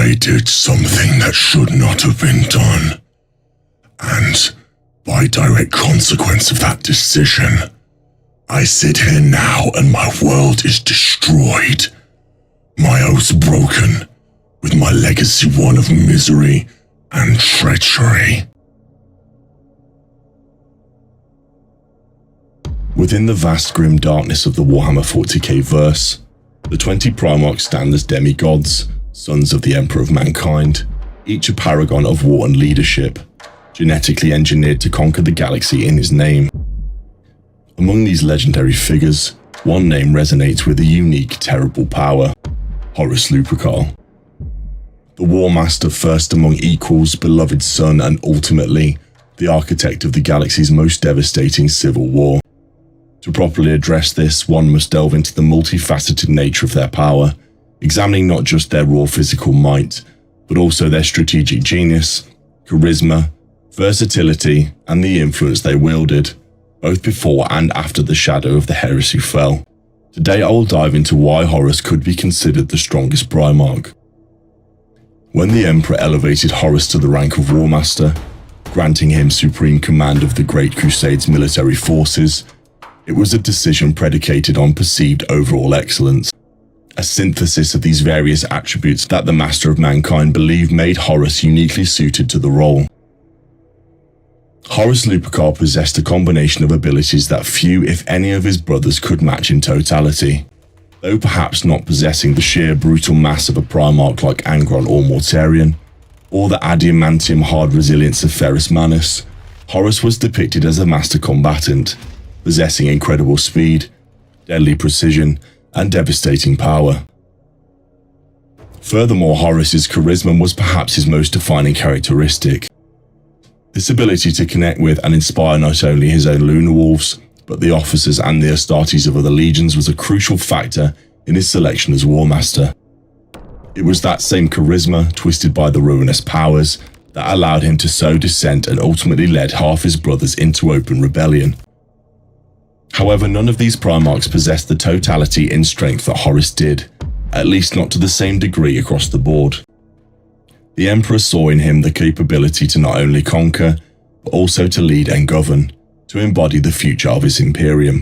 I did something that should not have been done. And by direct consequence of that decision, I sit here now and my world is destroyed. My oaths broken, with my legacy one of misery and treachery. Within the vast grim darkness of the Warhammer 40k verse, the 20 Primarchs stand as demigods, sons of the Emperor of Mankind, each a paragon of war and leadership, genetically engineered to conquer the galaxy in his name. Among these legendary figures, one name resonates with a unique, terrible power: Horus Lupercal. The War Master, first among equals, beloved son, and ultimately, the architect of the galaxy's most devastating civil war. To properly address this, one must delve into the multifaceted nature of their power, examining not just their raw physical might, but also their strategic genius, charisma, versatility, and the influence they wielded, both before and after the shadow of the heresy fell. Today I will dive into why Horus could be considered the strongest Primarch. When the Emperor elevated Horus to the rank of War Master, granting him supreme command of the Great Crusade's military forces, it was a decision predicated on perceived overall excellence, a synthesis of these various attributes that the Master of Mankind believed made Horus uniquely suited to the role. Horus Lupercal possessed a combination of abilities that few, if any, of his brothers could match in totality. Though perhaps not possessing the sheer brutal mass of a Primarch like Angron or Mortarion, or the adamantium hard resilience of Ferrus Manus, Horus was depicted as a master combatant, possessing incredible speed, deadly precision, and devastating power. Furthermore, Horus's charisma was perhaps his most defining characteristic. This ability to connect with and inspire not only his own Lunar Wolves, but the officers and the Astartes of other legions was a crucial factor in his selection as War Master. It was that same charisma, twisted by the ruinous powers, that allowed him to sow dissent and ultimately led half his brothers into open rebellion. However, none of these Primarchs possessed the totality in strength that Horus did, at least not to the same degree across the board. The Emperor saw in him the capability to not only conquer, but also to lead and govern, to embody the future of his Imperium.